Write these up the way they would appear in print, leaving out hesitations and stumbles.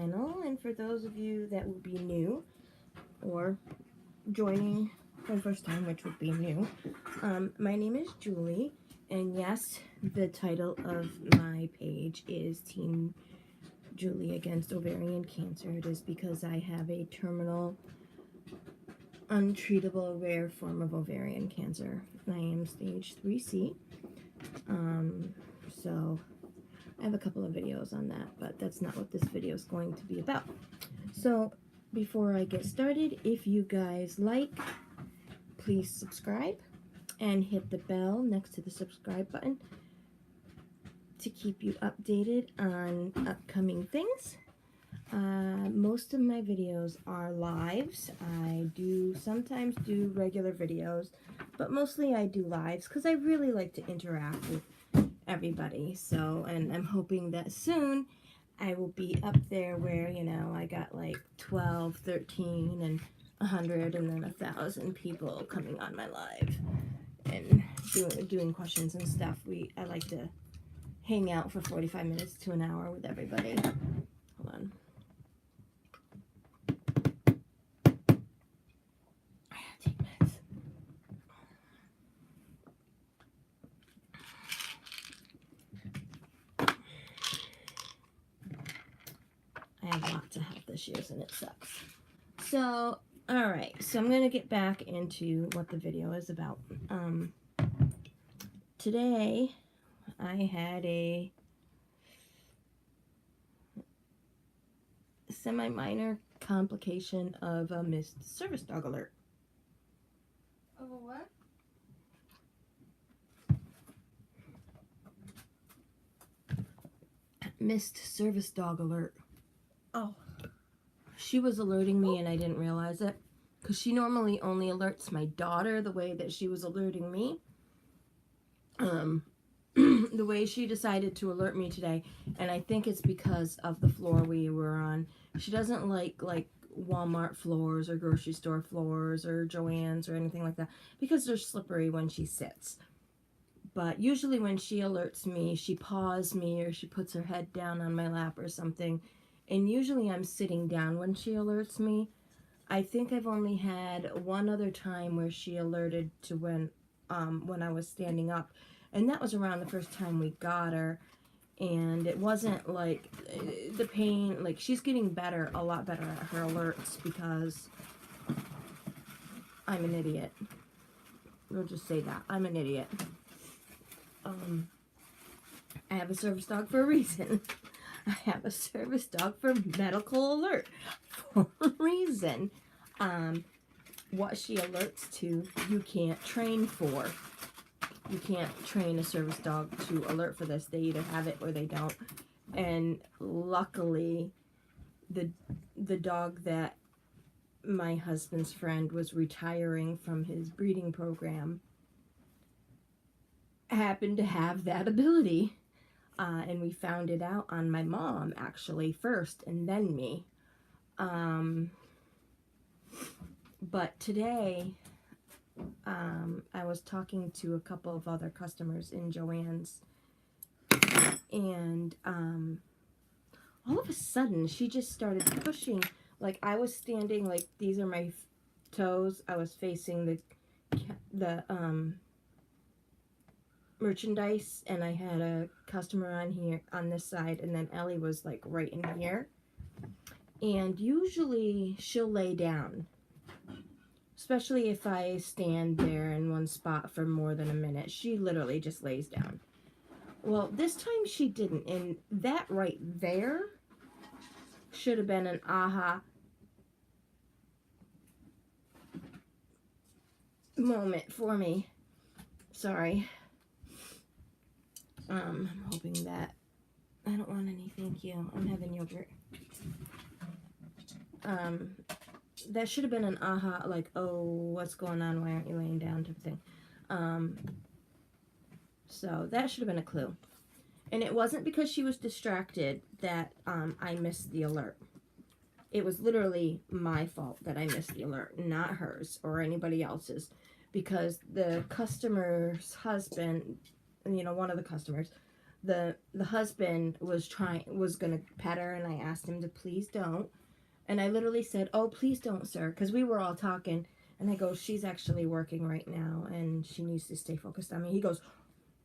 channel, and for those of you that would be new or joining for the first time, which would be new, my name is Julie, and yes, the title of my page is Team Julie Against Ovarian Cancer. It is because I have a terminal, untreatable, rare form of ovarian cancer. I am stage 3C, so I have a couple of videos on that, but that's not what this video is going to be about. So before I get started, if you guys like, please subscribe and hit the bell next to the subscribe button to keep you updated on upcoming things. Most of my videos are lives. I do sometimes do regular videos, but mostly I do lives because I really like to interact with everybody. So, and I'm hoping that soon I will be up there where, you know, I got like 12, 13, and 100, and then 1,000 people coming on my live and doing questions and stuff. I like to hang out for 45 minutes to an hour with everybody. Hold on. I have to take meds. I have lots of health issues and it sucks. So, alright, so I'm going to get back into what the video is about. Today, I had a semi-minor complication of a missed service dog alert. Of a what? Missed service dog alert. Oh. She was alerting me and I didn't realize it, because she normally only alerts my daughter the way that she was alerting me. The way she decided to alert me today, and I think it's because of the floor we were on. She doesn't like Walmart floors or grocery store floors or Joann's or anything like that, because they're slippery when she sits. But usually when she alerts me, she paws me or she puts her head down on my lap or something. And usually I'm sitting down when she alerts me. I think I've only had one other time where she alerted to when I was standing up. And that was around the first time we got her. And it wasn't like the pain, like she's getting better, a lot better at her alerts because I'm an idiot. We'll just say that. I'm an idiot. I have a service dog for a reason. I have a service dog for medical alert for a reason. What she alerts to, you can't train for. You can't train a service dog to alert for this. They either have it or they don't. And luckily, the dog that my husband's friend was retiring from his breeding program happened to have that ability. And we found it out on my mom, actually, first, and then me. But today, I was talking to a couple of other customers in Joann's, and all of a sudden, she just started pushing. Like, I was standing, like, these are my toes. I was facing the merchandise, and I had a customer on here on this side, and then Ellie was like right in here. And usually she'll lay down, especially if I stand there in one spot for more than a minute. She literally just lays down. Well, this time she didn't, and that right there should have been an aha moment for me. Sorry. I'm hoping that I don't want any, thank you. I'm having yogurt. That should have been an aha, like, oh, what's going on? Why aren't you laying down? Type of thing. So that should have been a clue. And it wasn't because she was distracted that I missed the alert. It was literally my fault that I missed the alert, not hers or anybody else's. Because the customer's husband, you know, one of the customers, the husband was gonna pet her, and I asked him to please don't. And I literally said, "Oh, please don't, sir," because we were all talking. And I go, "She's actually working right now, and she needs to stay focused on me." He goes,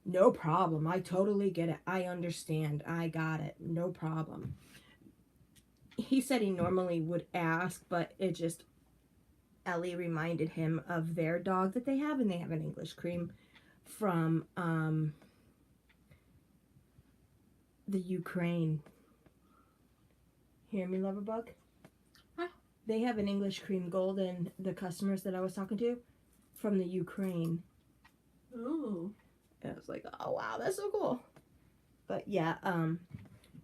"No problem. I totally get it. I understand. I got it. No problem." He said he normally would ask, but it just Ellie reminded him of their dog that they have, and they have an English cream from the Ukraine. Hear me, Loverbug? Huh? They have an English cream golden, the customers that I was talking to, from the Ukraine. Ooh. And I was like, oh wow, that's so cool. But yeah,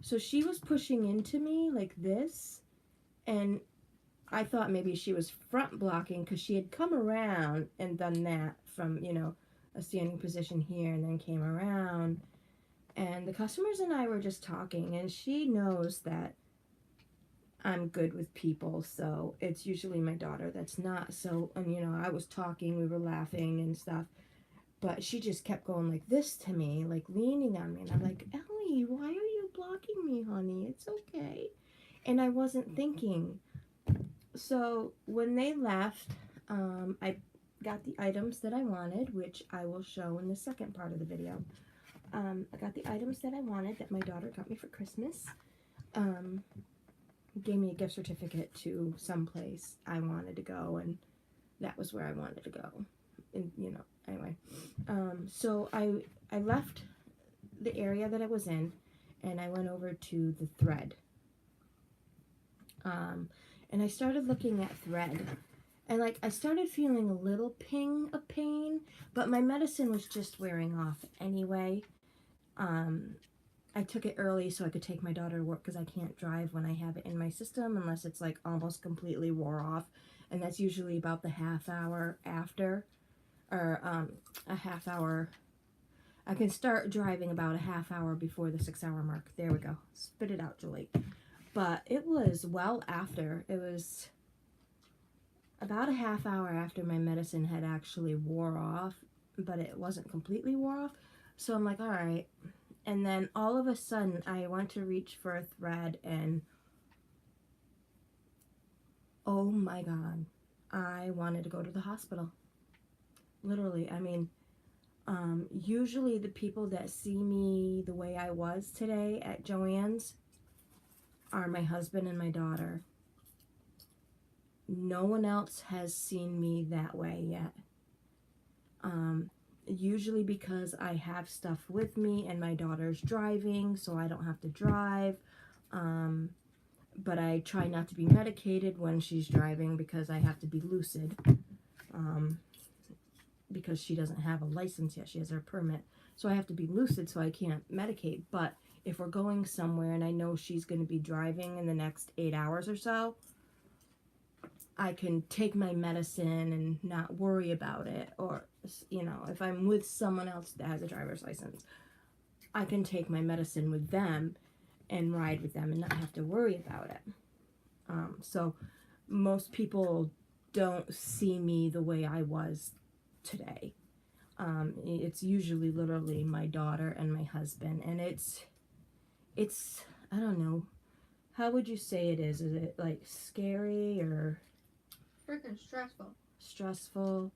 so she was pushing into me like this, and I thought maybe she was front blocking because she had come around and done that from, a standing position here and then came around. And the customers and I were just talking, and she knows that I'm good with people, so it's usually my daughter that's not. So, and I was talking, we were laughing and stuff, but she just kept going like this to me, like leaning on me, and I'm like, Ellie, why are you blocking me, honey? It's okay. And I wasn't thinking. So when they left, I got the items that I wanted, which I will show in the second part of the video. I got the items that I wanted that my daughter got me for Christmas. Gave me a gift certificate to some place I wanted to go, and that was where I wanted to go. And anyway. So I left the area that I was in, and I went over to the Thread. And I started looking at Thread. And I started feeling a little ping of pain, but my medicine was just wearing off anyway. I took it early so I could take my daughter to work because I can't drive when I have it in my system unless it's almost completely wore off. And that's usually about the half hour after, or a half hour. I can start driving about a half hour before the 6 hour mark. There we go. Spit it out, Julie. But it was well after. It was about a half hour after my medicine had actually wore off, but it wasn't completely wore off. So I'm like, all right. And then all of a sudden, I went to reach for a Thread, and oh my God, I wanted to go to the hospital. Literally, I mean, usually the people that see me the way I was today at Joann's are my husband and my daughter. No one else has seen me that way yet. Usually because I have stuff with me and my daughter's driving, so I don't have to drive. But I try not to be medicated when she's driving because I have to be lucid. Because she doesn't have a license yet. She has her permit. So I have to be lucid, so I can't medicate. But if we're going somewhere and I know she's going to be driving in the next 8 hours or so, I can take my medicine and not worry about it. Or, if I'm with someone else that has a driver's license, I can take my medicine with them and ride with them and not have to worry about it. So most people don't see me the way I was today. It's usually literally my daughter and my husband, and it's I don't know, how would you say it is? Is it scary or Freaking stressful. stressful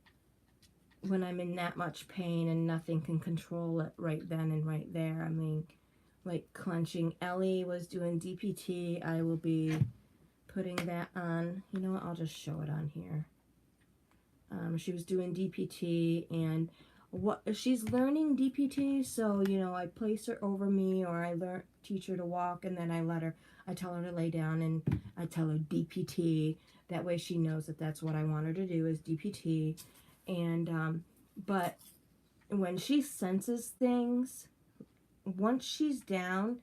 when I'm in that much pain and nothing can control it right then and right there? I mean, clenching. Ellie was doing DPT. I will be putting that on. You know what? I'll just show it on here. She was doing DPT, and she's learning DPT, so I place her over me, or I teach her to walk, and then I tell her to lay down, and I tell her DPT. That way she knows that that's what I want her to do is DPT. And but when she senses things, once she's down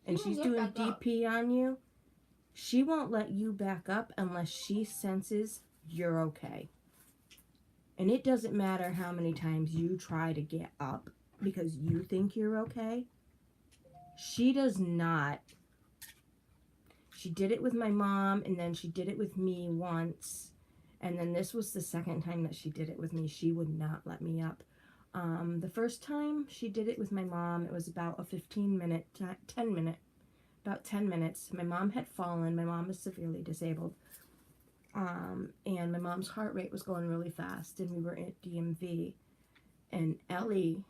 and she's doing DP on you, she won't let you back up unless she senses you're okay. And it doesn't matter how many times you try to get up because you think you're okay. She does not. She did it with my mom, and then she did it with me once. And then this was the second time that she did it with me. She would not let me up. The first time she did it with my mom, it was about a 10 minute, about 10 minutes. My mom had fallen. My mom is severely disabled. And my mom's heart rate was going really fast, and we were at DMV. And Ellie,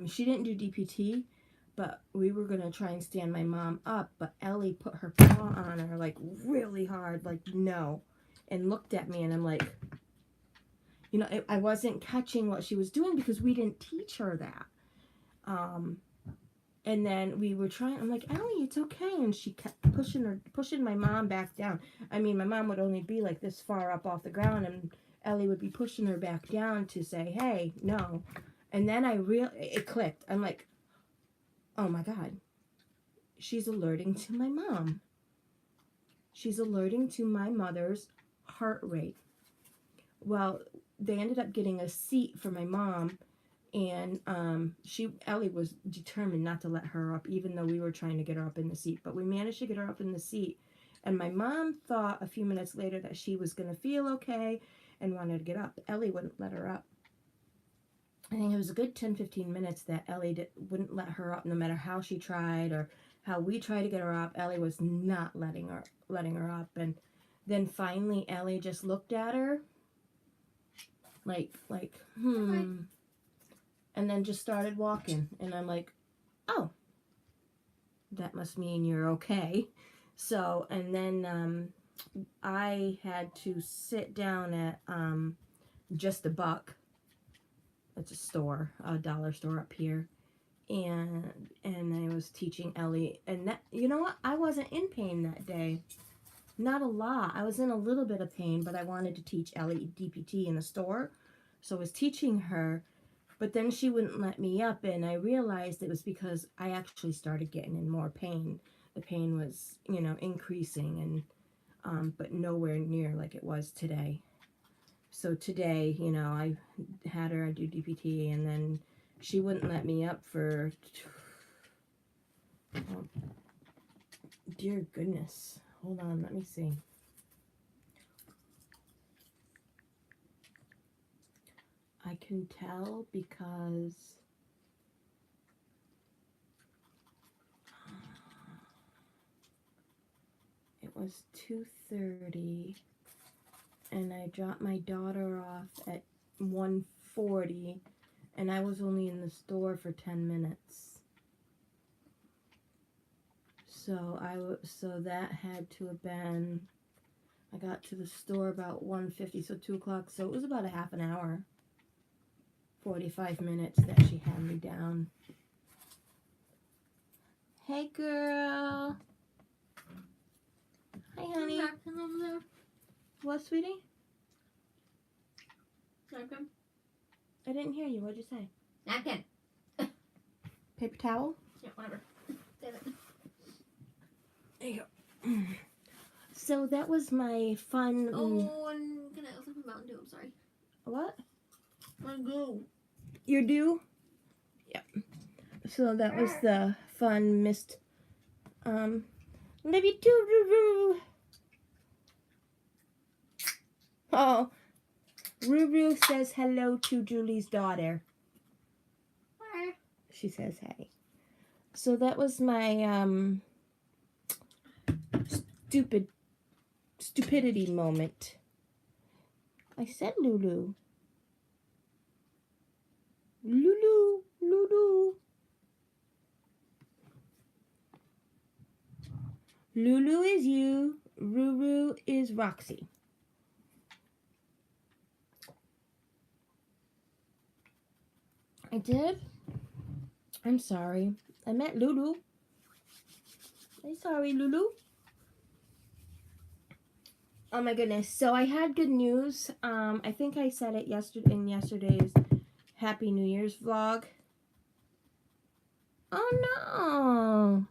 she didn't do DPT, but we were going to try and stand my mom up, but Ellie put her paw on her, like, really hard, like, no, and looked at me, and I'm like, you know, I wasn't catching what she was doing because we didn't teach her that. And then we were trying, I'm like, Ellie, it's okay, and she kept pushing my mom back down. I mean, my mom would only be like this far up off the ground, and Ellie would be pushing her back down to say, hey, no. And then it clicked. I'm like, oh my God, she's alerting to my mom. She's alerting to my mother's heart rate. Well, they ended up getting a seat for my mom, and Ellie was determined not to let her up, even though we were trying to get her up in the seat. But we managed to get her up in the seat, and my mom thought a few minutes later that she was going to feel okay and wanted to get up. Ellie wouldn't let her up. I think it was a good 10-15 minutes that Ellie wouldn't let her up, no matter how she tried or how we tried to get her up. Ellie was not letting her up. And then finally Ellie just looked at her like and then just started walking. And I'm like, oh, that must mean you're okay. So, and then I had to sit down at Just a Buck. It's a store, a dollar store up here, and I was teaching Ellie, and that, you know what, I wasn't in pain that day, not a lot. I was in a little bit of pain, but I wanted to teach Ellie DPT in the store, so I was teaching her, but then she wouldn't let me up, and I realized it was because I actually started getting in more pain. The pain was, you know, increasing, and but nowhere near like it was today. So today, you know, I had her do DPT, and then she wouldn't let me up for, oh, dear goodness. Hold on, let me see. I can tell because it was 2:30. And I dropped my daughter off at 1:40, and I was only in the store for 10 minutes. So so that had to have been, I got to the store about 1:50, so 2 o'clock. So it was about a half an hour, 45 minutes that she had me down. Hey, girl. Hi, honey. Napkin over there. What, sweetie? Napkin. I didn't hear you. What'd you say? Napkin. Paper towel? Yeah, whatever. Damn it. There you go. So that was my fun. Oh, and can I also have Mountain Dew? I'm sorry. What? Mountain Dew. You're due? Yep. So that was the fun missed. Love you too, Ruru. Oh, Ruru says hello to Julie's daughter. Hi. She says hey. So that was my stupidity moment. I said Lulu. Lulu, Lulu. Lulu is you. Ruru is Roxy. I did? I'm sorry. I meant Lulu. I'm sorry, Lulu. Oh my goodness. So I had good news. I think I said it in yesterday's Happy New Year's vlog. Oh no.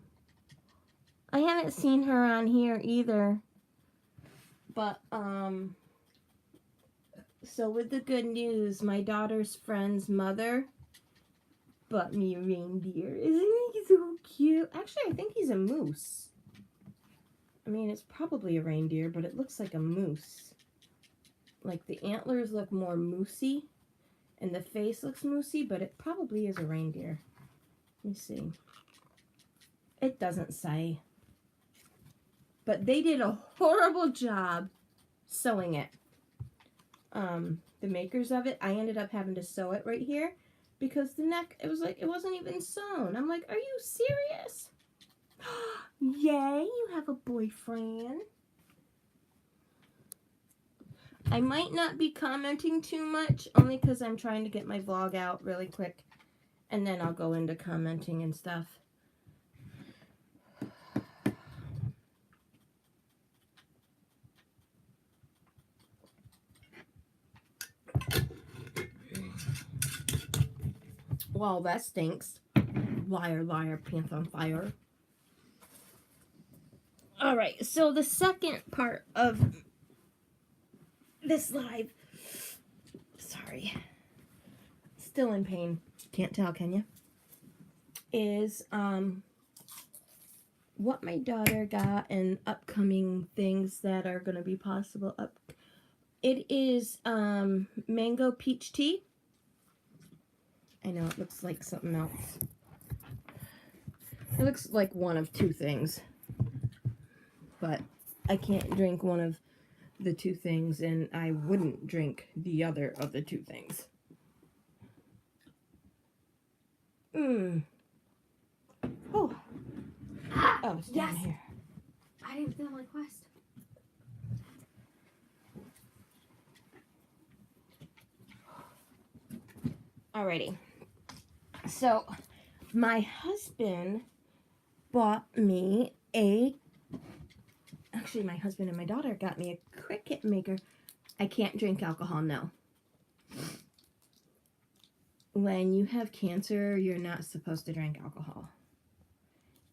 I haven't seen her on here either. But so with the good news, my daughter's friend's mother bought me a reindeer. Isn't he so cute? Actually, I think he's a moose. I mean, it's probably a reindeer, but it looks like a moose. Like the antlers look more moosey, And the face looks moosey, but it probably is a reindeer. Let me see. It doesn't say. But they did a horrible job sewing it. The makers of it, I ended up having to sew it right here because the neck, it was like, it wasn't even sewn. I'm like, are you serious? Yay, you have a boyfriend. I might not be commenting too much, only because I'm trying to get my vlog out really quick. And then I'll go into commenting and stuff. Well, that stinks. Liar, liar, pants on fire. Alright, so the second part of this live, sorry, still in pain, can't tell, can you? Is, what my daughter got and upcoming things that are going to be possible. It is, mango peach tea. I know it looks like something else. It looks like one of two things. But I can't drink one of the two things, and I wouldn't drink the other of the two things. Oh. Oh, it's down Yes. here. I didn't feel my quest. Alrighty. So, my husband bought me actually my husband and my daughter got me a Cricut maker. I can't drink alcohol, no. When you have cancer, you're not supposed to drink alcohol.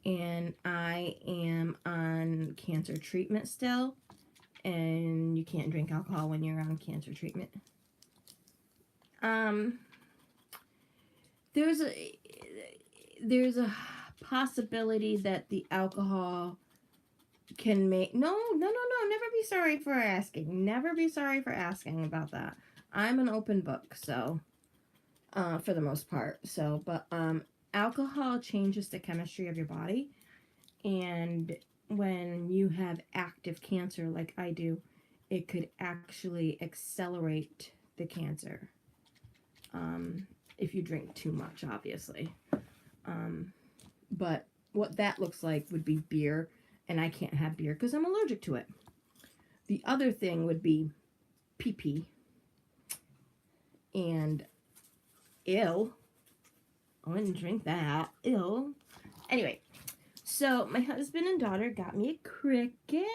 And I am on cancer treatment still, and you can't drink alcohol when you're on cancer treatment. There's a possibility that the alcohol can make no, never be sorry for asking. Never be sorry for asking about that. I'm an open book, so for the most part. So, but alcohol changes the chemistry of your body, and when you have active cancer like I do, it could actually accelerate the cancer. If you drink too much, obviously. But what that looks like would be beer, and I can't have beer because I'm allergic to it. The other thing would be pee-pee. And ew. I wouldn't drink that. Ew. Anyway, so my husband and daughter got me a Cricut.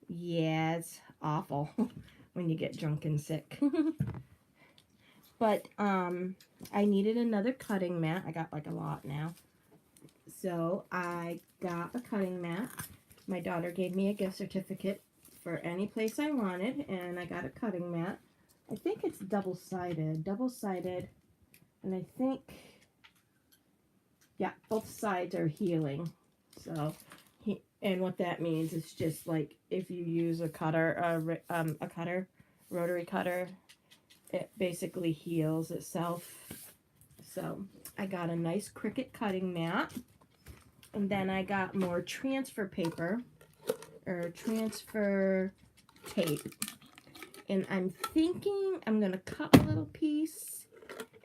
Yeah, it's awful when you get drunk and sick. But I needed another cutting mat. I got like a lot now. So I got a cutting mat. My daughter gave me a gift certificate for any place I wanted, and I got a cutting mat. I think it's double-sided. And I think, yeah, both sides are healing. So, and what that means is just like if you use a cutter, rotary cutter, it basically heals itself. So I got a nice Cricut cutting mat, and then I got more transfer paper or transfer tape, and I'm thinking I'm gonna cut a little piece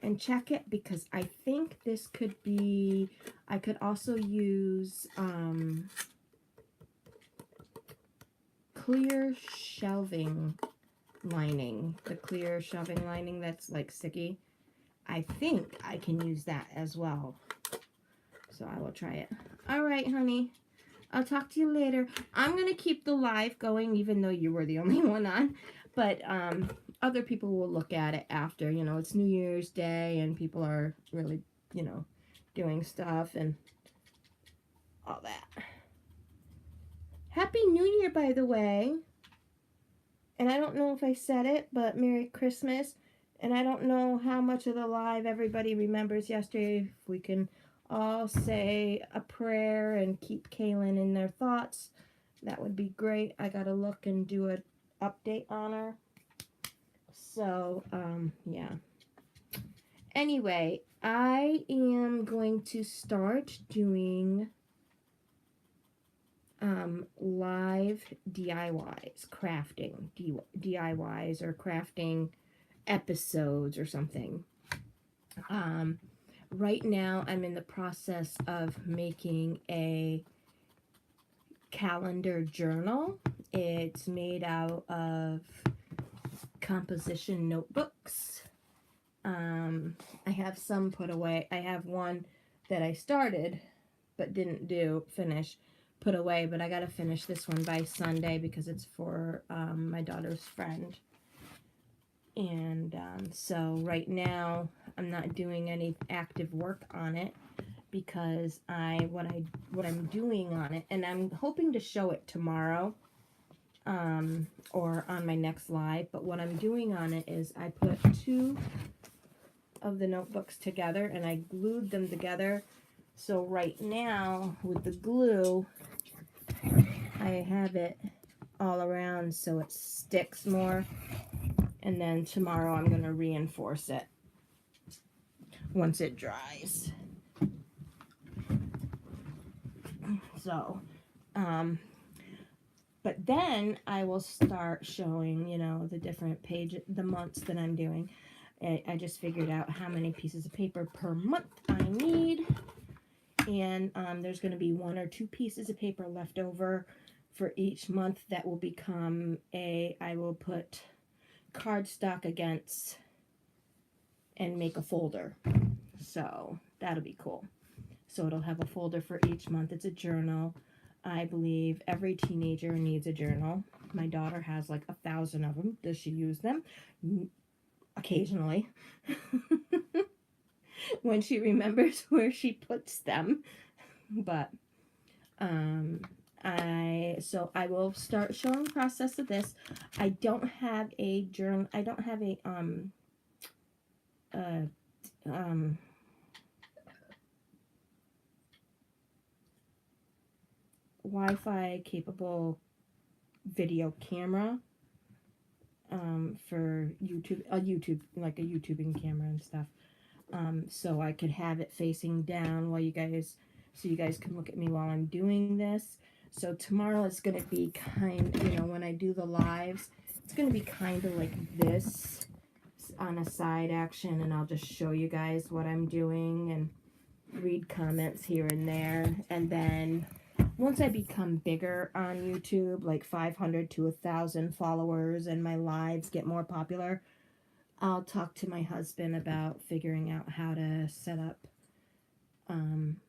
and check it because I think this could be, I could also use clear shelving lining, the clear shelving lining that's like sticky. I think I can use that as well. So I will try it. All right, honey. I'll talk to you later. I'm going to keep the live going even though you were the only one on. But other people will look at it after. You know, it's New Year's Day and people are really, you know, doing stuff and all that. Happy New Year, by the way. And I don't know if I said it, but Merry Christmas. And I don't know how much of the live everybody remembers yesterday. If we can all say a prayer and keep Kaylin in their thoughts. that would be great. I gotta look and do an update on her. So, yeah. Anyway, I am going to start doing live DIYs, crafting DIYs or crafting episodes or something. Right now I'm in the process of making a calendar journal. It's made out of composition notebooks. I have some put away. I have one that I started but didn't finish, put away, but I gotta finish this one by Sunday because it's for my daughter's friend. And so right now I'm not doing any active work on it because what I'm doing on it, and I'm hoping to show it tomorrow or on my next live, but what I'm doing on it is I put two of the notebooks together and I glued them together. So right now with the glue I have it all around so it sticks more, and then tomorrow I'm going to reinforce it once it dries. So but then I will start showing, you know, the different the months that I'm doing. I just figured out how many pieces of paper per month I need. And there's going to be 1 or 2 pieces of paper left over for each month that will become I will put cardstock against and make a folder. So that'll be cool. So it'll have a folder for each month. It's a journal. I believe every teenager needs a journal. My daughter has like 1,000 of them. Does she use them? Occasionally. When she remembers where she puts them. But I will start showing the process of this. I don't have a journal. I don't have a Wi-Fi capable video camera for YouTube, like a YouTubing camera and stuff. So I could have it facing down while you guys can look at me while I'm doing this. So tomorrow is going to be when I do the lives, it's going to be kind of like this on a side action, and I'll just show you guys what I'm doing and read comments here and there. And then once I become bigger on YouTube, like 500 to 1,000 followers, and my lives get more popular, I'll talk to my husband about figuring out how to set up,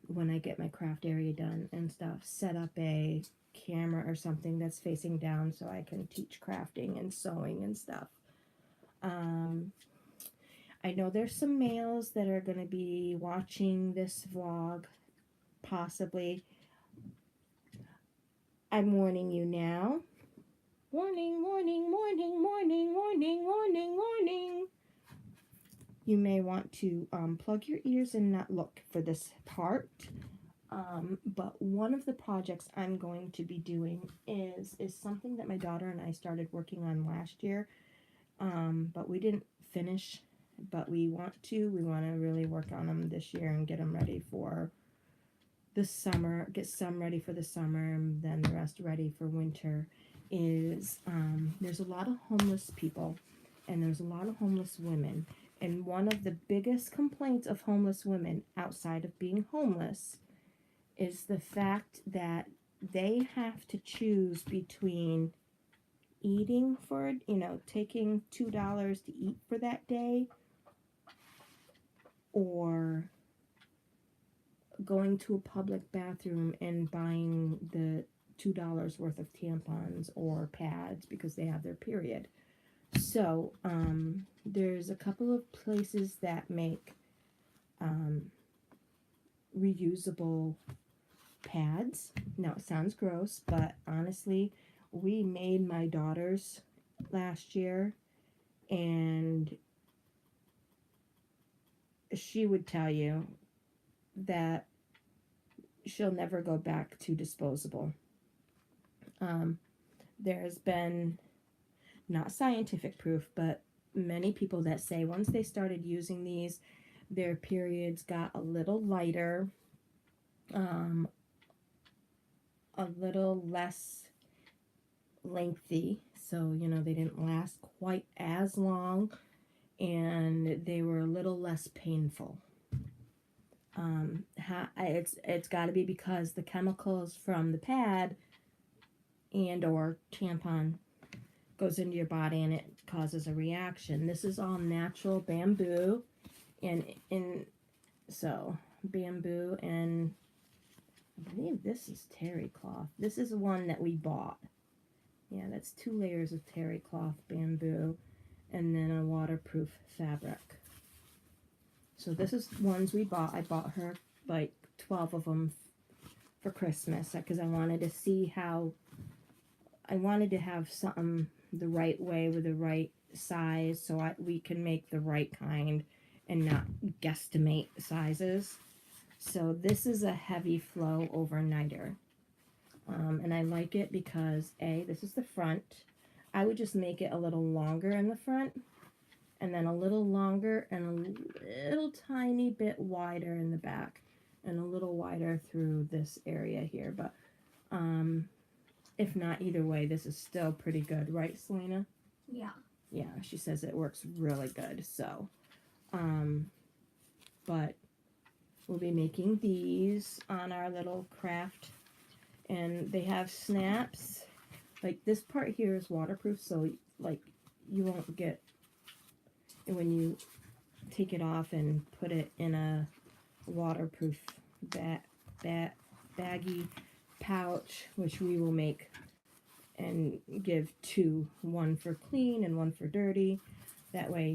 when I get my craft area done and stuff, set up a camera or something that's facing down so I can teach crafting and sewing and stuff. I know there's some males that are going to be watching this vlog, possibly. I'm warning you now. Warning, warning, warning, warning, warning, warning, warning. You may want to plug your ears and not look for this part. But one of the projects I'm going to be doing is something that my daughter and I started working on last year. But we didn't finish, but we want to really work on them this year and get them ready for the summer, get some ready for the summer and then the rest ready for winter. Is there's a lot of homeless people and there's a lot of homeless women, and one of the biggest complaints of homeless women outside of being homeless is the fact that they have to choose between eating for, taking $2 to eat for that day, or going to a public bathroom and buying the $2 worth of tampons or pads because they have their period. So there's a couple of places that make reusable pads. Now it sounds gross, but honestly, we made my daughter's last year, and she would tell you that she'll never go back to disposable. There's been not scientific proof, but many people that say once they started using these, their periods got a little lighter, a little less lengthy. So, they didn't last quite as long, and they were a little less painful. It's got to be because the chemicals from the pad and or tampon goes into your body and it causes a reaction. This is all natural bamboo, and so bamboo, and I believe this is terry cloth. This is one that we bought. Yeah, that's 2 layers of terry cloth bamboo, and then a waterproof fabric. So this is ones we bought. I bought her like 12 of them for Christmas because I wanted to see how. I wanted to have something the right way with the right size so we can make the right kind and not guesstimate sizes. So this is a heavy flow overnighter. And I like it because this is the front. I would just make it a little longer in the front, and then a little longer and a little tiny bit wider in the back, and a little wider through this area here. But if not, either way, this is still pretty good, right, Selena? Yeah. Yeah, she says it works really good. So, but we'll be making these on our little craft, and they have snaps. Like this part here is waterproof, so like you won't get, when you take it off and put it in a waterproof baggy pouch, which we will make and give 2, one for clean and one for dirty. That way,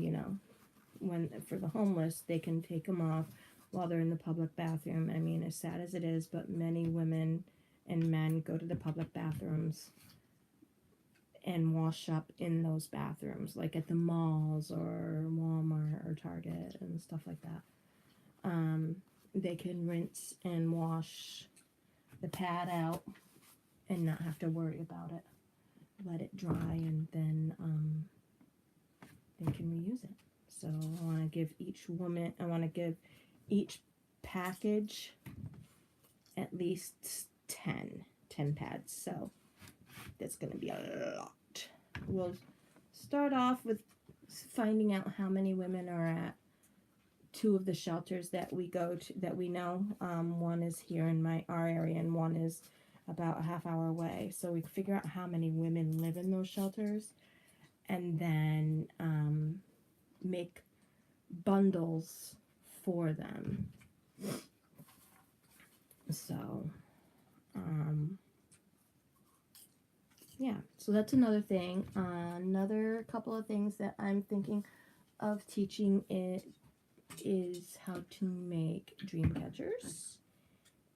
when for the homeless, they can take them off while they're in the public bathroom. I mean, as sad as it is, but many women and men go to the public bathrooms and wash up in those bathrooms, like at the malls or Walmart or Target and stuff like that. They can rinse and wash the pad out and not have to worry about it. Let it dry, and then they can reuse it. So I want to give each package at least 10 pads. So that's going to be a lot. We'll start off with finding out how many women are at 2 of the shelters that we go to, that we know. One is here in our area, and one is about a half hour away. So we figure out how many women live in those shelters, and then make bundles for them. So, yeah, so that's another thing. Another couple of things that I'm thinking of teaching is how to make dream catchers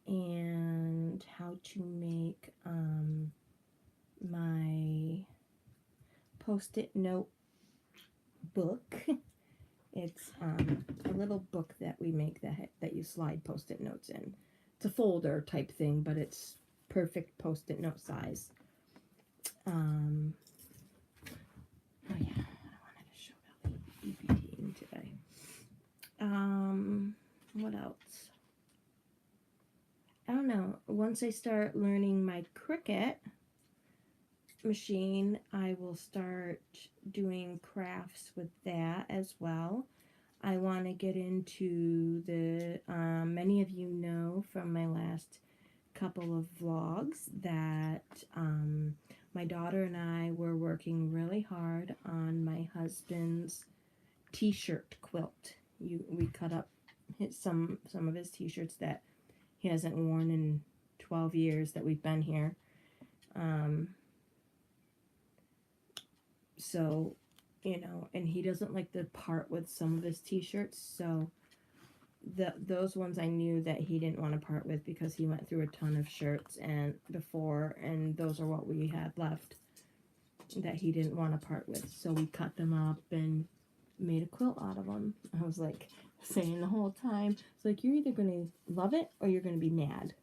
and how to make my post-it note book. It's a little book that we make that you slide post-it notes in. It's a folder type thing, but it's perfect post-it note size. Oh yeah, I wanted to show that EPT today. What else? I don't know. Once I start learning my Cricut machine, I will start doing crafts with that as well. I want to get into the, many of you know from my last couple of vlogs that my daughter and I were working really hard on my husband's t-shirt quilt. We cut up some of his t-shirts that he hasn't worn in 12 years that we've been here. So, and he doesn't like to part with some of his t-shirts, so those ones I knew that he didn't want to part with because he went through a ton of shirts and those are what we had left that he didn't want to part with. So we cut them up and made a quilt out of them. I was like saying the whole time, it's like, you're either going to love it or you're going to be mad.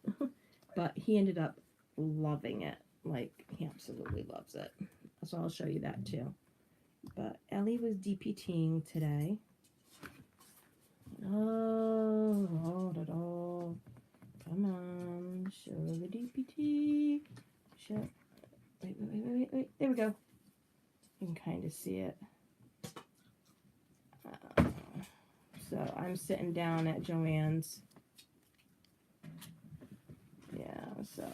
But he ended up loving it. Like, he absolutely loves it. So I'll show you that too. But Ellie was DPTing today. Oh, come on, show the DPT. Show. Wait. There we go. You can kind of see it. So I'm sitting down at Joanne's. Yeah, so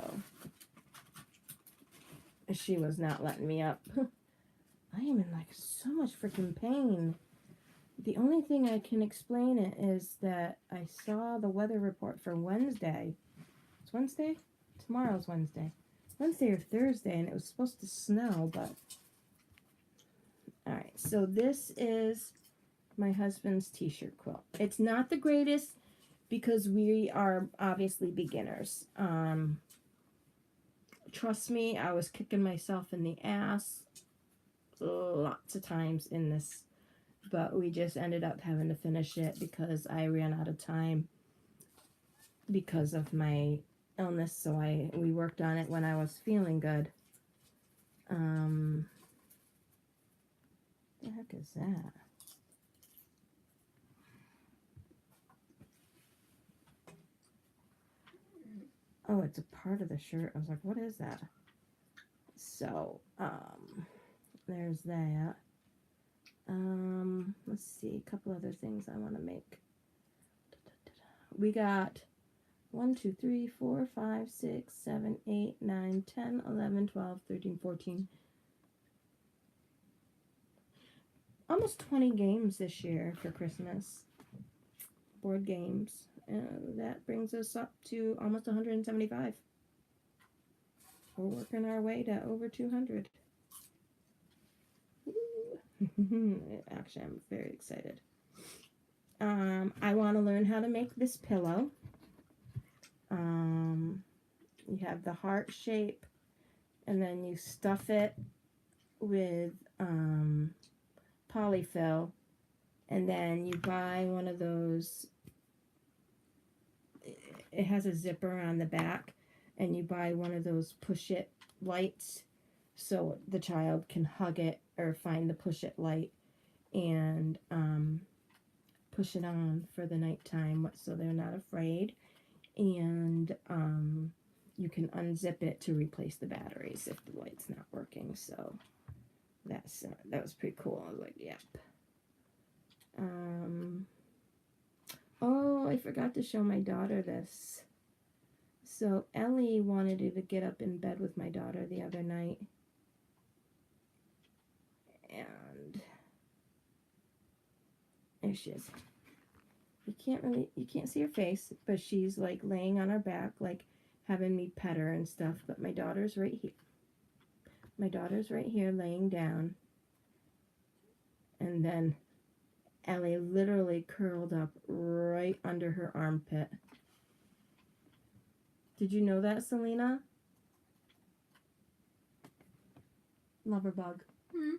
she was not letting me up. I am in like so much freaking pain. The only thing I can explain it is that I saw the weather report for Wednesday. It's Wednesday? Tomorrow's Wednesday. Wednesday or Thursday, and it was supposed to snow, but... Alright, so this is my husband's t-shirt quilt. It's not the greatest because we are obviously beginners. Trust me, I was kicking myself in the ass lots of times in this, but we just ended up having to finish it because I ran out of time because of my illness, so we worked on it when I was feeling good. The heck is that? Oh, it's a part of the shirt. I was like, what is that? So, there's that. Let's see, a couple other things I want to make. We got 1, 2, 3, 4, 5, 6, 7, 8, 9, 10, 11, 12, 13, 14. Almost 20 games this year for Christmas. Board games. And that brings us up to almost 175. We're working our way to over 200. Actually, I'm very excited. I want to learn how to make this pillow. You have the heart shape, and then you stuff it with polyfill, and then you buy one of those. It has a zipper on the back, and you buy one of those push-it lights so the child can hug it or find the push-it light and push it on for the nighttime so they're not afraid. And you can unzip it to replace the batteries if the light's not working. So that was pretty cool. I was like, yep. Oh, I forgot to show my daughter this. So Ellie wanted to get up in bed with my daughter the other night. And there she is. You can't see her face, but she's like laying on her back, like having me pet her and stuff. But my daughter's right here. My daughter's right here laying down. And then Ellie literally curled up right under her armpit. Did you know that, Selena? Lover bug. Hmm?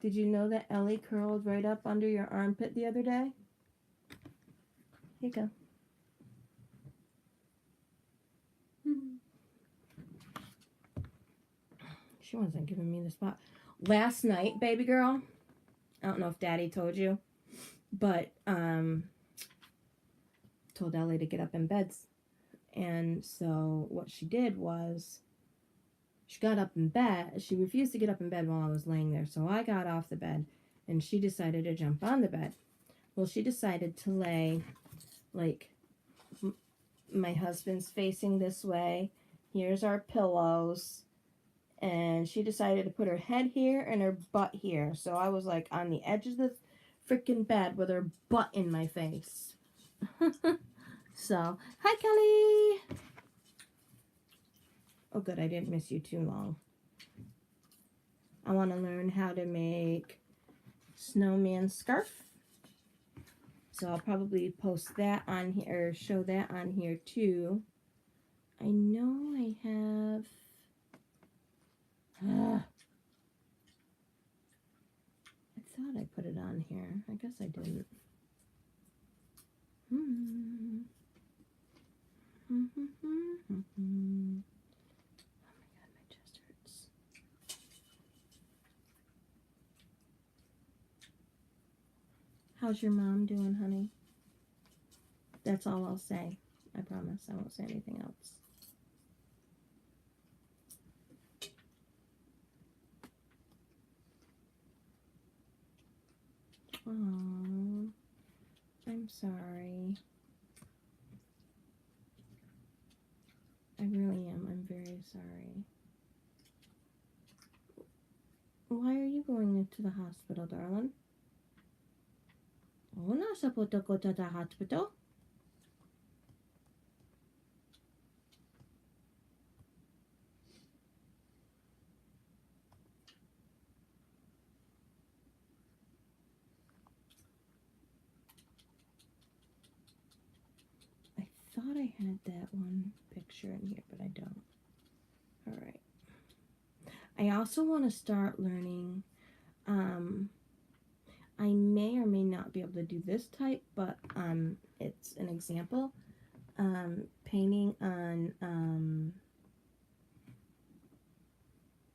Did you know that Ellie curled right up under your armpit the other day? Here you go. She wasn't giving me the spot. Last night, baby girl, I don't know if Daddy told you, but told Ellie to get up in bed. And so what she did was she got up in bed. She refused to get up in bed while I was laying there. So I got off the bed and she decided to jump on the bed. Well, she decided to lay like my husband's facing this way. Here's our pillows. And she decided to put her head here and her butt here. So I was like on the edge of the freaking bed with her butt in my face. So, hi Kelly! Oh good, I didn't miss you too long. I want to learn how to make snowman scarf. So I'll probably post that on here, or show that on here too. I know I have... I thought I put it on here. I guess I didn't. Oh my god, my chest How's your mom doing, honey? That's all I'll say. I promise. I won't say anything else. Oh, I'm sorry. I really am. I'm very sorry. Why are you going into the hospital, darling? Oh, nasa po ko to the hospital. I thought I had that one picture in here, but I don't. All right. I also want to start learning. I may or may not be able to do this type, but it's an example. Painting on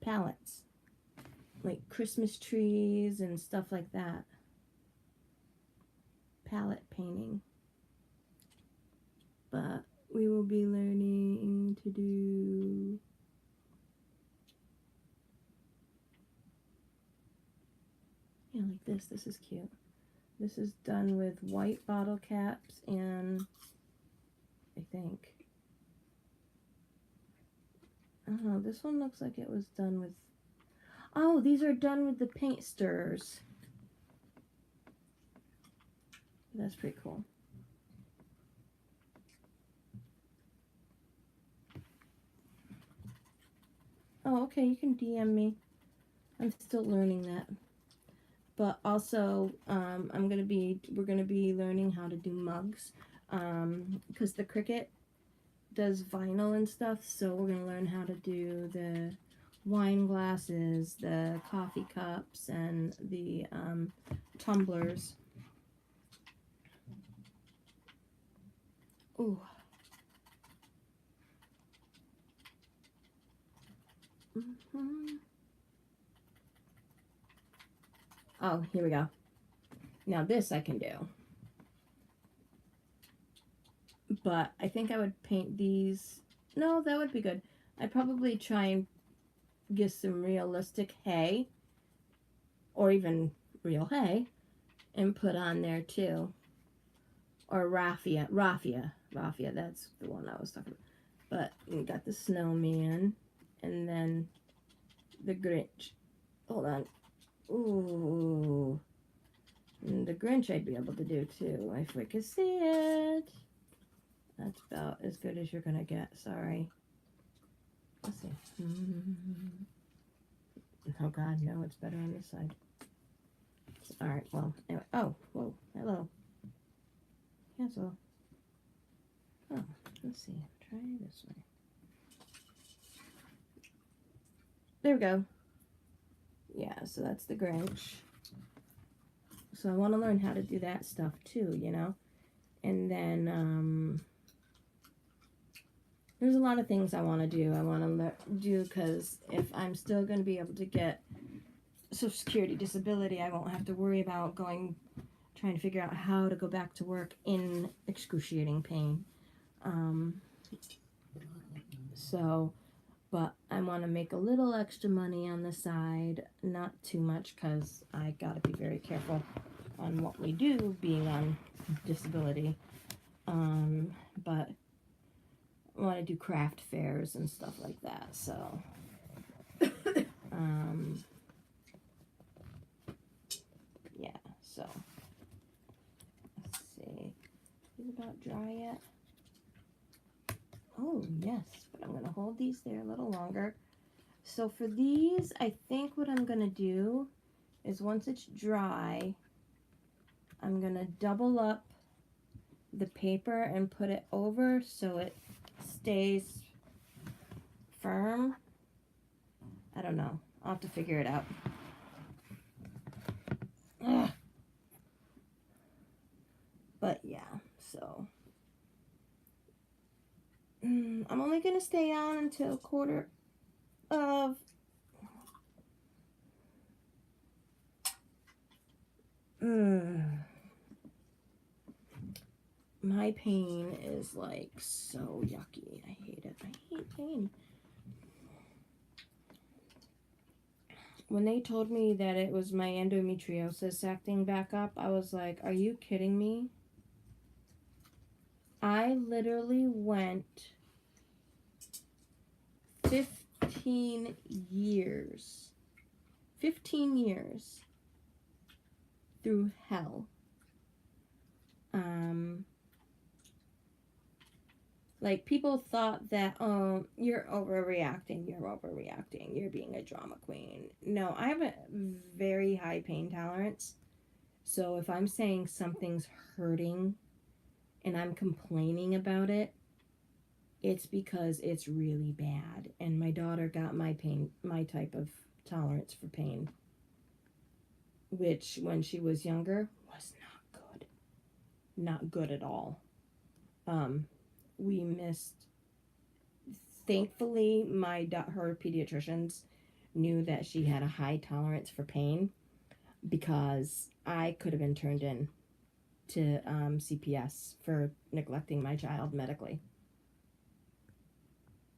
palettes, like Christmas trees and stuff like that. Palette painting. But we will be learning to do like this. This is cute. This is done with white bottle caps and I think. Oh, this one looks like it was done with. Oh, these are done with the paint stirrers. That's pretty cool. Oh, okay, you can DM me. I'm still learning that. But also, we're gonna be learning how to do mugs, because the Cricut does vinyl and stuff. So we're gonna learn how to do the wine glasses, the coffee cups, and the tumblers. Ooh. Oh, here we go. Now this I can do. But I think I would paint these. No, that would be good. I'd probably try and get some realistic hay. Or even real hay. And put on there too. Or raffia. Raffia, that's the one I was talking about. But we got the snowman. And then the Grinch. Hold on. Ooh. And the Grinch I'd be able to do too, if we could see it. That's about as good as you're gonna get, sorry. Let's see. Oh god, no, it's better on this side. Alright, well, anyway. Oh, whoa, hello. Cancel. Oh, let's see. Try this way. There we go. Yeah, so that's the Grinch. So I want to learn how to do that stuff too, you know? And then, there's a lot of things I want to do. I want to do because if I'm still going to be able to get Social Security disability, I won't have to worry about trying to figure out how to go back to work in excruciating pain. But I want to make a little extra money on the side, not too much because I got to be very careful on what we do being on disability. But I want to do craft fairs and stuff like that, so yeah, so let's see, is it about dry yet? Oh yes, but I'm gonna hold these there a little longer. So for these, I think what I'm gonna do is once it's dry, I'm gonna double up the paper and put it over so it stays firm. I don't know. I'll have to figure it out. Ugh. But yeah, so I'm only gonna stay on until 1/4 of my pain is like so yucky. I hate it. I hate pain. When they told me that it was my endometriosis acting back up, I was like, are you kidding me? I literally went 15 years through hell. Like, people thought that, oh, you're overreacting, you're being a drama queen. No, I have a very high pain tolerance. So if I'm saying something's hurting and I'm complaining about it, it's because it's really bad. And my daughter got my type of tolerance for pain, which when she was younger was not good. Not good at all. We missed, thankfully, her pediatricians knew that she had a high tolerance for pain, because I could have been turned in to CPS for neglecting my child medically.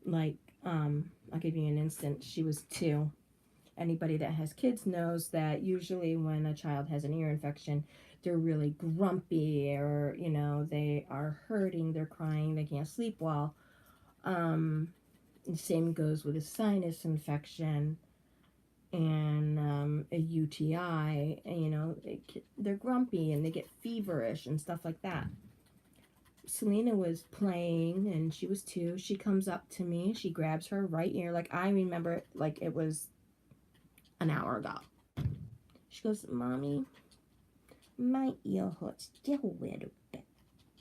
Like, I'll give you an instance. She was 2. Anybody that has kids knows that usually when a child has an ear infection, they're really grumpy, or, you know, they are hurting, they're crying, they can't sleep well. The same goes with a sinus infection and a UTI. And, you know, they're grumpy and they get feverish and stuff like that. Selena was playing and she was 2. She comes up to me, she grabs her right ear, like I remember it like it was an hour ago. She goes, Mommy, my ear hurts just a little bit.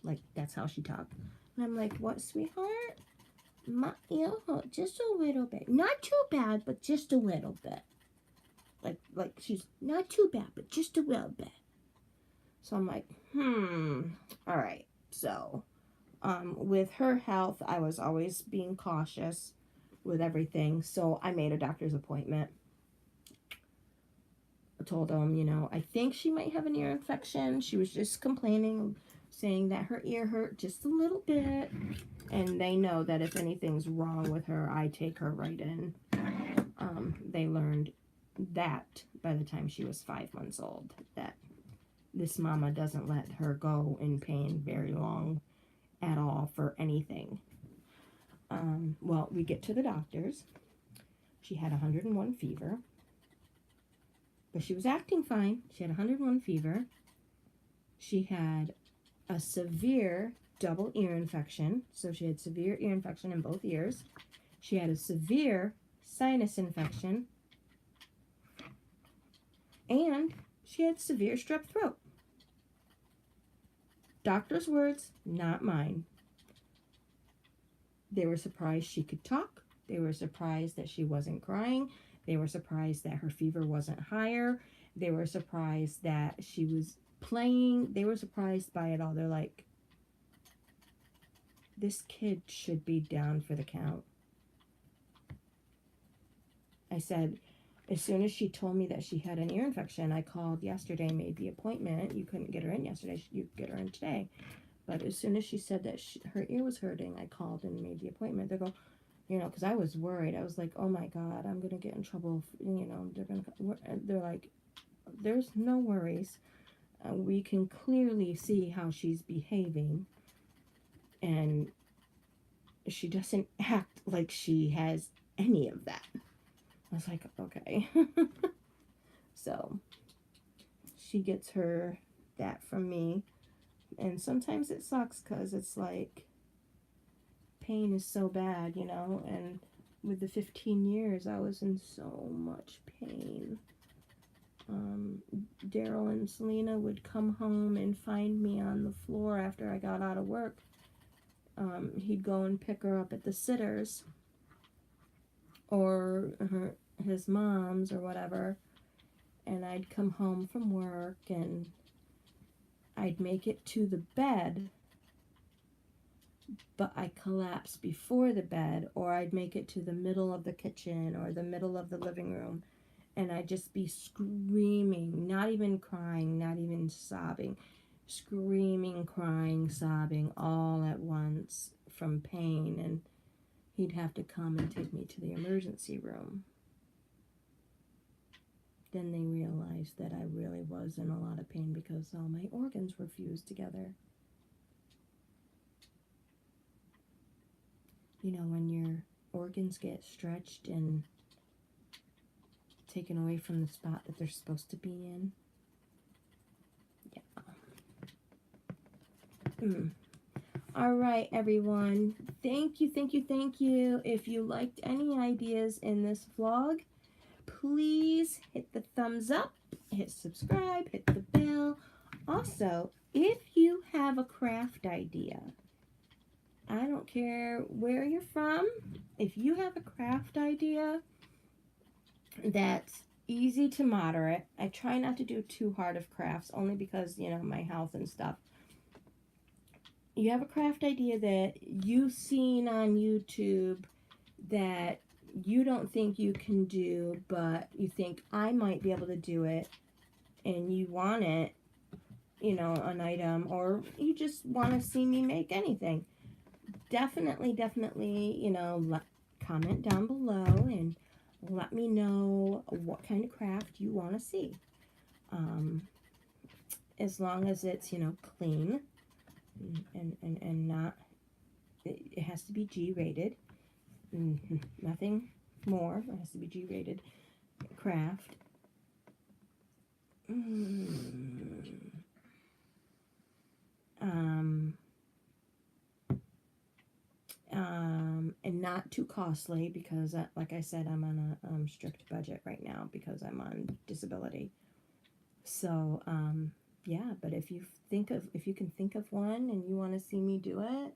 Like, that's how she talked. And I'm like, what, sweetheart? My ear hurts just a little bit. Not too bad, but just a little bit. Like she's not too bad, but just a little bit. So I'm like, all right. So, with her health, I was always being cautious with everything. So I made a doctor's appointment. I told them, you know, I think she might have an ear infection. She was just complaining, saying that her ear hurt just a little bit. And they know that if anything's wrong with her, I take her right in. They learned that by the time she was 5 months old, that this mama doesn't let her go in pain very long at all for anything. Well, we get to the doctors. She had 101 fever. But she was acting fine. She had 101 fever. She had a severe double ear infection. So she had severe ear infection in both ears. She had a severe sinus infection. And she had severe strep throat. Doctor's words, not mine. They were surprised she could talk. They were surprised that she wasn't crying. They were surprised that her fever wasn't higher. They were surprised that she was playing. They were surprised by it all. They're like, this kid should be down for the count. I said, as soon as she told me that she had an ear infection, I called yesterday, made the appointment. You couldn't get her in yesterday. You could get her in today. But as soon as she said that her ear was hurting, I called and made the appointment. They go, you know, because I was worried. I was like, oh my God, I'm going to get in trouble. You know, they're like, there's no worries. We can clearly see how she's behaving. And she doesn't act like she has any of that. I was like, okay. So she gets that from me. And sometimes it sucks because it's like, pain is so bad, you know. And with the 15 years, I was in so much pain. Daryl and Selena would come home and find me on the floor after I got out of work. He'd go and pick her up at the sitters or his mom's or whatever, and I'd come home from work and I'd make it to the bed, but I collapse before the bed, or I'd make it to the middle of the kitchen or the middle of the living room, and I'd just be screaming, not even crying, not even sobbing, screaming, crying, sobbing all at once from pain, and he'd have to come and take me to the emergency room. Then they realized that I really was in a lot of pain because all my organs were fused together. You know, when your organs get stretched and taken away from the spot that they're supposed to be in. Yeah. All right, everyone. Thank you, thank you, thank you. If you liked any ideas in this vlog, please hit the thumbs up, hit subscribe, hit the bell. Also, if you have a craft idea, I don't care where you're from, if you have a craft idea that's easy to moderate, I try not to do too hard of crafts, only because, you know, my health and stuff. You have a craft idea that you've seen on YouTube that you don't think you can do, but you think I might be able to do it, and you want it, you know, an item, or you just want to see me make anything, definitely, you know, comment down below and let me know what kind of craft you want to see. As long as it's, you know, clean and not, it has to be G-rated. Nothing more. It has to be G-rated craft. And not too costly, because like I said, I'm on a strict budget right now because I'm on disability. So yeah, but if you can think of one and you want to see me do it,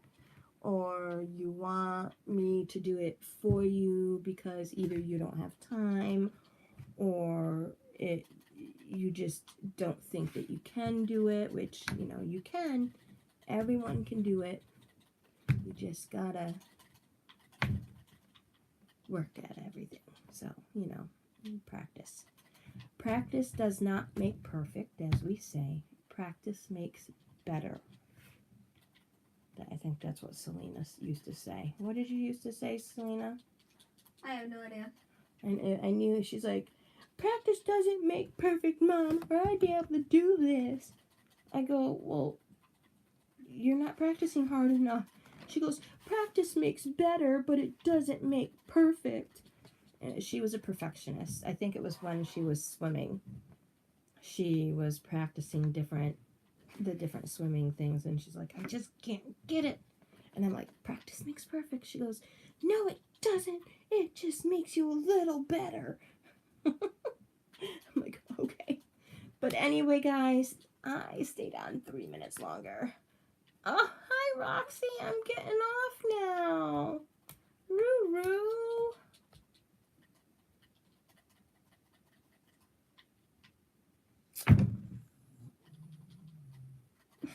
or you want me to do it for you because either you don't have time or you just don't think that you can do it, which, you know, you can. Everyone can do it. You just gotta work at everything. So, you know, practice. Practice does not make perfect, as we say. Practice makes better. I think that's what Selena used to say. What did you used to say, Selena? I have no idea. I knew. She's like, practice doesn't make perfect, Mom, or I'd be able to do this. I go, well, you're not practicing hard enough. She goes, practice makes better, but it doesn't make perfect. And she was a perfectionist. I think it was when she was swimming. She was practicing the different swimming things, and she's like, I just can't get it. And I'm like, practice makes perfect. She goes, no, it doesn't. It just makes you a little better. I'm like, okay. But anyway, guys, I stayed on 3 minutes longer. Oh, hi, Roxy. I'm getting off now. Roo-roo.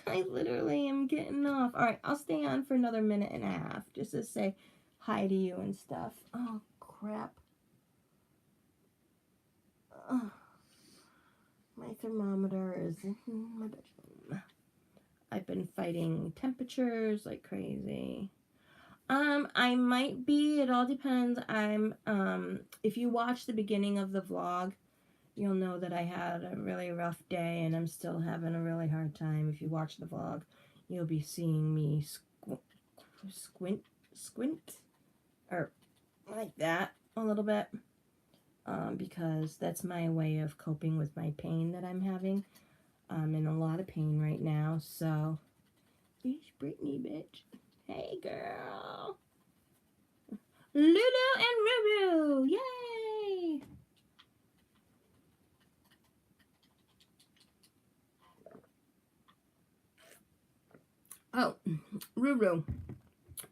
I literally am getting off. All right, I'll stay on for another minute and a half just to say hi to you and stuff. Oh, crap. My thermometer is in my bedroom. I've been fighting temperatures like crazy. I might be. It all depends. If you watch the beginning of the vlog, you'll know that I had a really rough day and I'm still having a really hard time. If you watch the vlog, you'll be seeing me squint, or like that a little bit, because that's my way of coping with my pain that I'm having. I'm in a lot of pain right now, so it's Brittany, bitch. Hey, girl. Lulu and Ruru, yay! Oh, Ruru,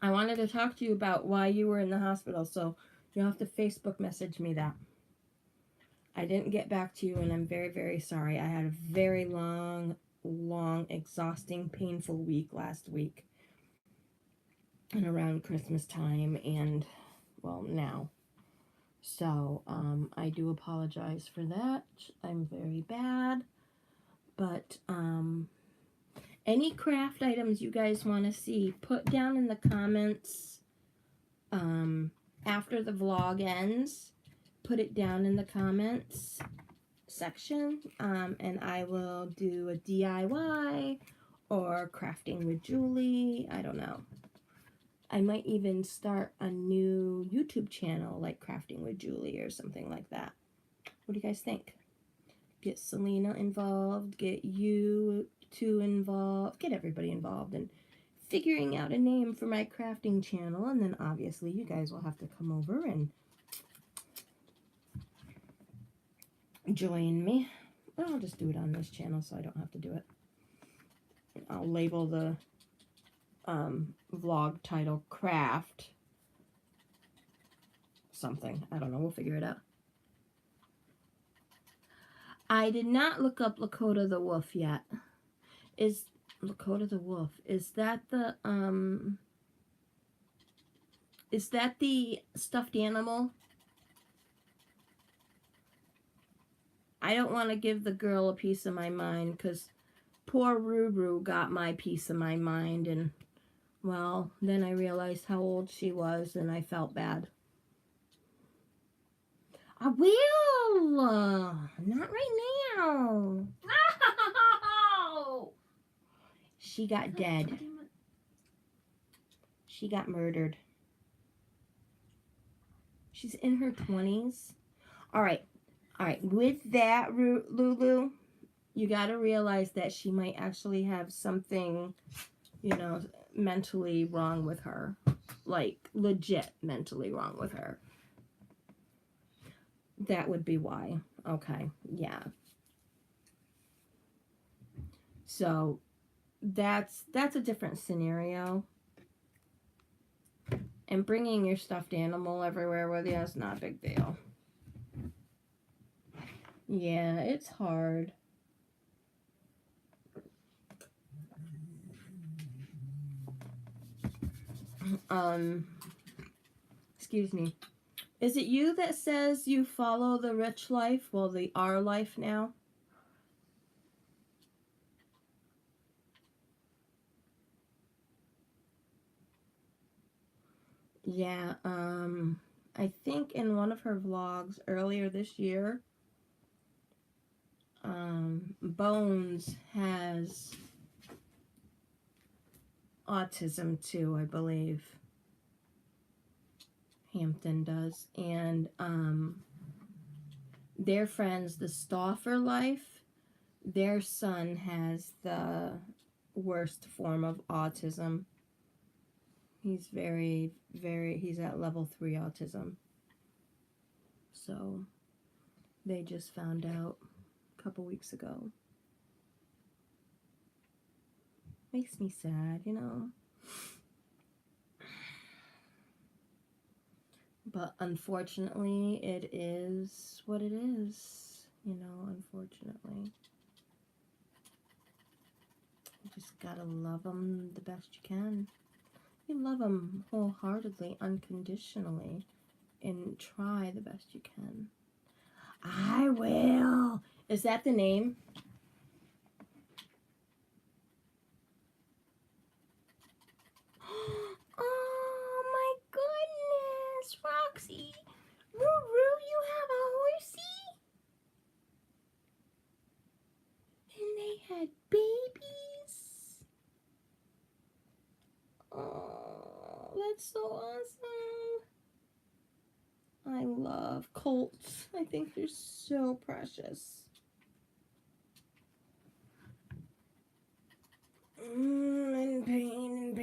I wanted to talk to you about why you were in the hospital, so you'll have to Facebook message me that. I didn't get back to you, and I'm very, very sorry. I had a very long, exhausting, painful week last week, and around Christmas time, and, well, now. So, I do apologize for that. I'm very bad, but, Any craft items you guys want to see, put down in the comments after the vlog ends. Put it down in the comments section, and I will do a DIY or crafting with Julie. I don't know. I might even start a new YouTube channel like Crafting with Julie or something like that. What do you guys think? Get Selena involved, get you two involved, get everybody involved in figuring out a name for my crafting channel, and then obviously you guys will have to come over and join me. Well, I'll just do it on this channel so I don't have to do it. I'll label the vlog title craft something. I don't know. We'll figure it out. I did not look up Lakota the Wolf yet. Is Lakota the Wolf, is that the stuffed animal? I don't want to give the girl a piece of my mind, because poor Ruru got my piece of my mind, and well, then I realized how old she was and I felt bad. I will! Not right now. No! She got dead. She got murdered. She's in her 20s. Alright. With that, Lulu, you got to realize that she might actually have something, you know, mentally wrong with her. Like, legit mentally wrong with her. That would be why. Okay, yeah. So, that's a different scenario. And bringing your stuffed animal everywhere with you is not a big deal. Yeah, it's hard. Excuse me. Is it you that says you follow the rich life? Well, the our life now? Yeah, I think in one of her vlogs earlier this year, Bones has autism too, I believe. Hampton does. And their friends, the Stauffer Life, their son has the worst form of autism. He's he's at level 3 autism. So they just found out a couple weeks ago. Makes me sad, you know. But unfortunately, it is what it is, you know, unfortunately. You just gotta love them the best you can. You love them wholeheartedly, unconditionally, and try the best you can. I will. Is that the name? Oh my goodness, Roxy. Ruru, you have a horsey? And they had babies? Oh, that's so awesome. I love colts. I think they're so precious. In pain.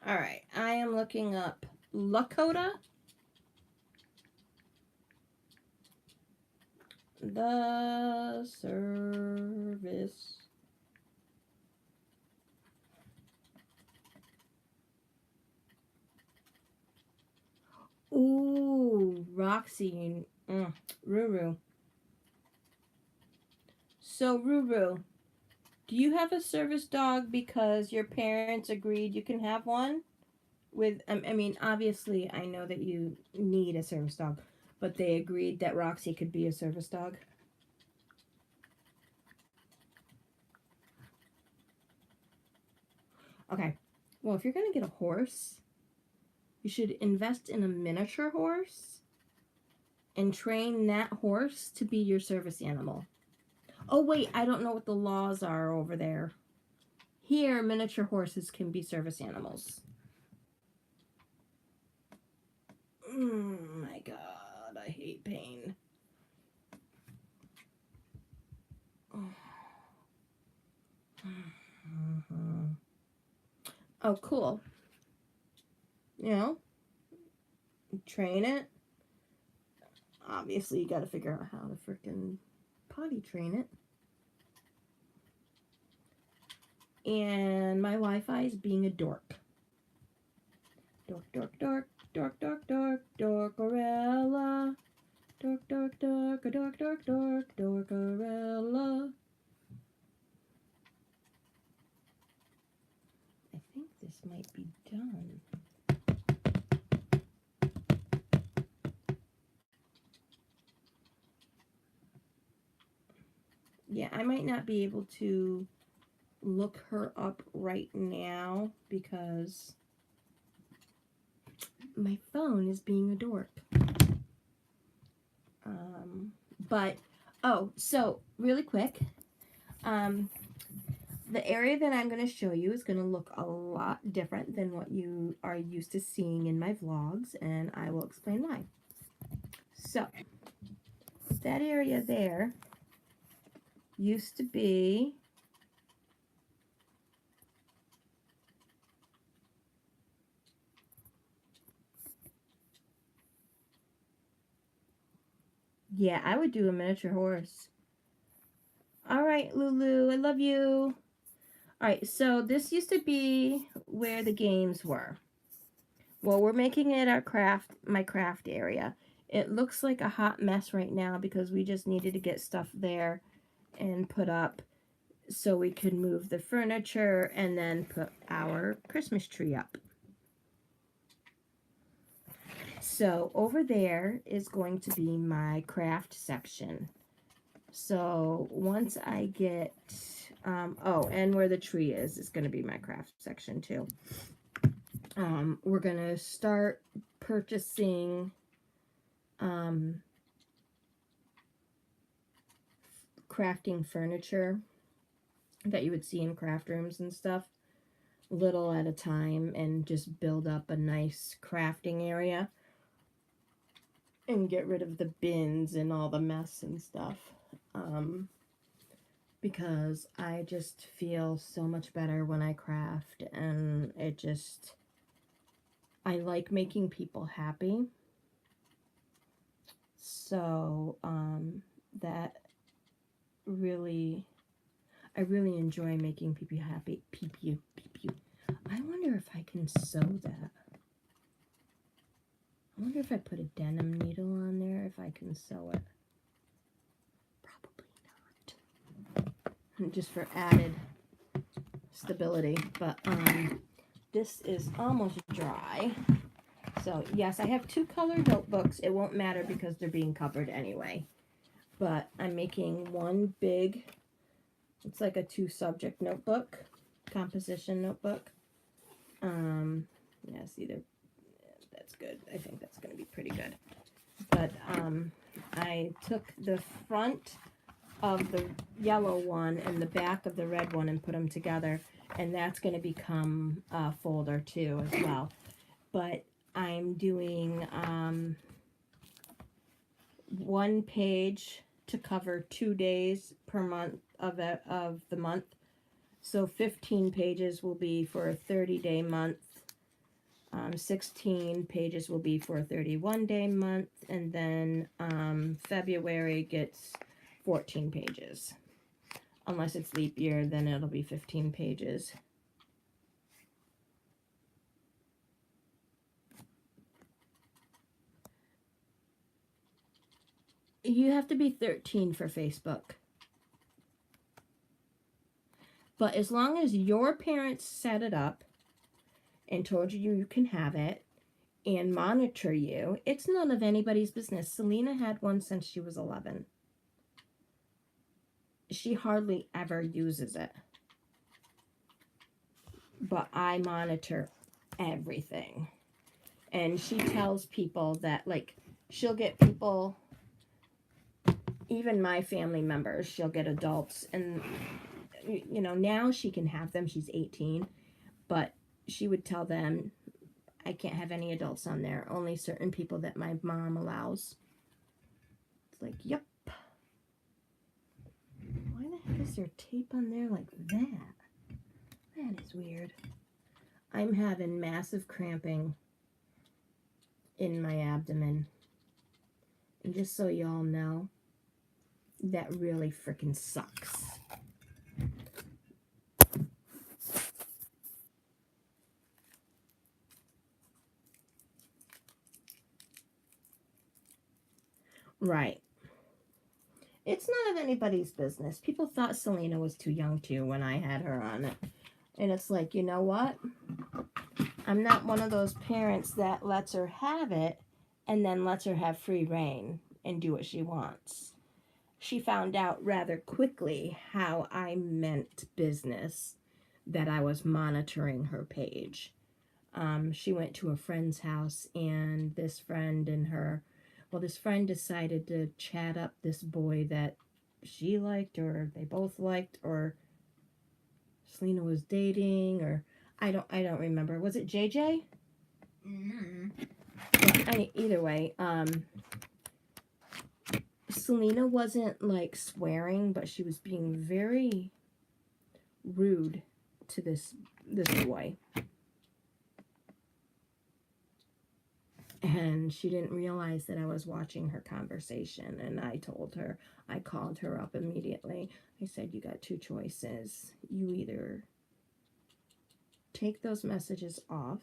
Alright, I am looking up Lakota. The service. Ooh, Roxy. Ruru. So, Ruru, do you have a service dog because your parents agreed you can have one? I mean, obviously, I know that you need a service dog, but they agreed that Roxy could be a service dog? Okay. Well, if you're going to get a horse, you should invest in a miniature horse and train that horse to be your service animal. Oh, wait, I don't know what the laws are over there. Here, miniature horses can be service animals. My God, I hate pain. Oh, cool. You know, train it. Obviously, you got to figure out how to freaking potty train it. And my Wi-Fi is being a dork. Dork, dork, dork, dork, dork, dork, dorkarella. Dork, dork, dork, a dork, dork, dork, dorkarella. I think this might be done. Yeah, I might not be able to look her up right now because my phone is being a dork. But, oh, so really quick, the area that I'm going to show you is going to look a lot different than what you are used to seeing in my vlogs, and I will explain why. So, that area there used to be yeah, I would do a miniature horse. All right, Lulu, I love you. All right, so this used to be where the games were. Well, we're making it my craft area. It looks like a hot mess right now because we just needed to get stuff there and put up so we could move the furniture and then put our Christmas tree up. So over there is going to be my craft section. So once I get, oh, and where the tree is going to be my craft section too. We're going to start purchasing crafting furniture that you would see in craft rooms and stuff, little at a time, and just build up a nice crafting area and get rid of the bins and all the mess and stuff. Because I just feel so much better when I craft, and I like making people happy. So, that really, I really enjoy making people happy. I wonder if I can sew that. I wonder if I put a denim needle on there, if I can sew it. Probably not. Just for added stability. But this is almost dry. So yes, I have 2 colored notebooks. It won't matter because they're being covered anyway. But I'm making one big, it's like a 2 subject notebook, composition notebook. Yeah, see, that's good. I think that's going to be pretty good. But I took the front of the yellow one and the back of the red one and put them together, and that's going to become a folder too as well. But I'm doing 1 page to cover 2 days per month of the month. So 15 pages will be for a 30-day month. 16 pages will be for a 31-day month, and then February gets 14 pages. Unless it's leap year, then it'll be 15 pages. You have to be 13 for Facebook. But as long as your parents set it up and told you you can have it and monitor you, it's none of anybody's business. Selena had one since she was 11. She hardly ever uses it. but I monitor everything. And she tells people that, like, she'll get people, even my family members, she'll get adults. And, you know, now she can have them. She's 18. But she would tell them, I can't have any adults on there. Only certain people that my mom allows. It's like, yep. Why the heck is there tape on there like that? That is weird. I'm having massive cramping in my abdomen. And just so y'all know, that really freaking sucks. Right. It's none of anybody's business. People thought Selena was too young too when I had her on it. And it's like, you know what? I'm not one of those parents that lets her have it and then lets her have free reign and do what she wants. She found out rather quickly how I meant business, that I was monitoring her page. She went to a friend's house, and this friend decided to chat up this boy that she liked, or they both liked, or Selena was dating, or I don't remember. Was it JJ? Mm-hmm. Well, either way, Selena wasn't like swearing, but she was being very rude to this boy. And she didn't realize that I was watching her conversation, and I called her up immediately. I said, you got two choices. You either take those messages off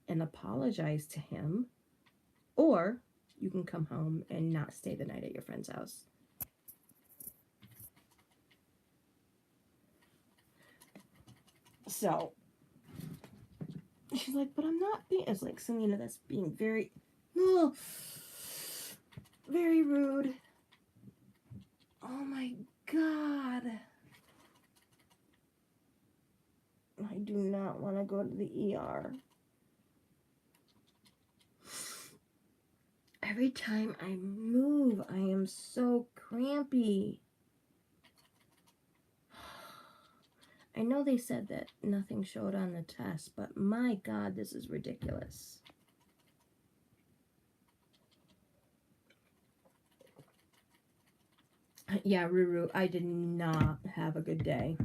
and apologize to him, or you can come home and not stay the night at your friend's house. So she's like, but I'm not being, it's like, Selena, that's being very, very rude. Oh my God. I do not want to go to the ER. Every time I move, I am so crampy. I know they said that nothing showed on the test, but my God, this is ridiculous. Yeah, Ruru, I did not have a good day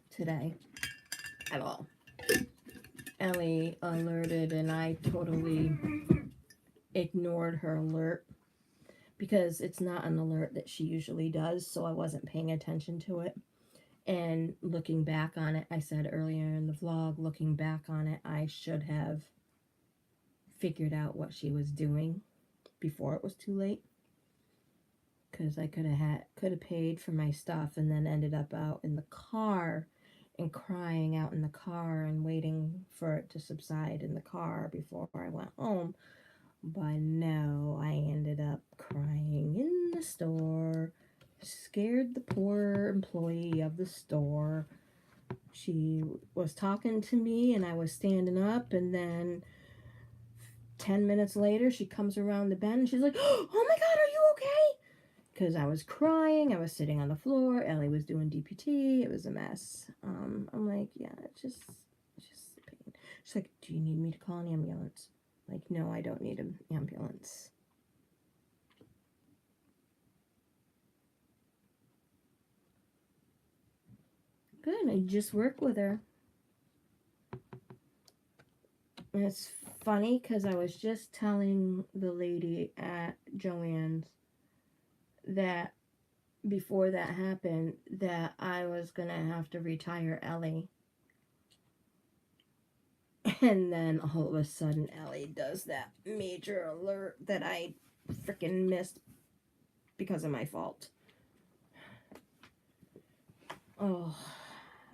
today at all. Ellie alerted, and I totally ignored her alert because it's not an alert that she usually does, so I wasn't paying attention to it. And looking back on it, I said earlier in the vlog, looking back on it, I should have figured out what she was doing before it was too late. Because I could have paid for my stuff and then ended up out in the car and crying out in the car and waiting for it to subside in the car before I went home. But no, I ended up crying in the store. Scared the poor employee of the store. She was talking to me and I was standing up, and then 10 minutes later she comes around the bend and she's like, oh my God, are you okay? Because I was crying, I was sitting on the floor, Ellie was doing DPT, it was a mess. I'm like, yeah, it's just pain. She's like, do you need me to call an ambulance? Like, no, I don't need an ambulance. Good, I just work with her. And it's funny because I was just telling the lady at Joann's that before that happened, that I was going to have to retire Ellie. And then all of a sudden, Ellie does that major alert that I freaking missed because of my fault. Oh,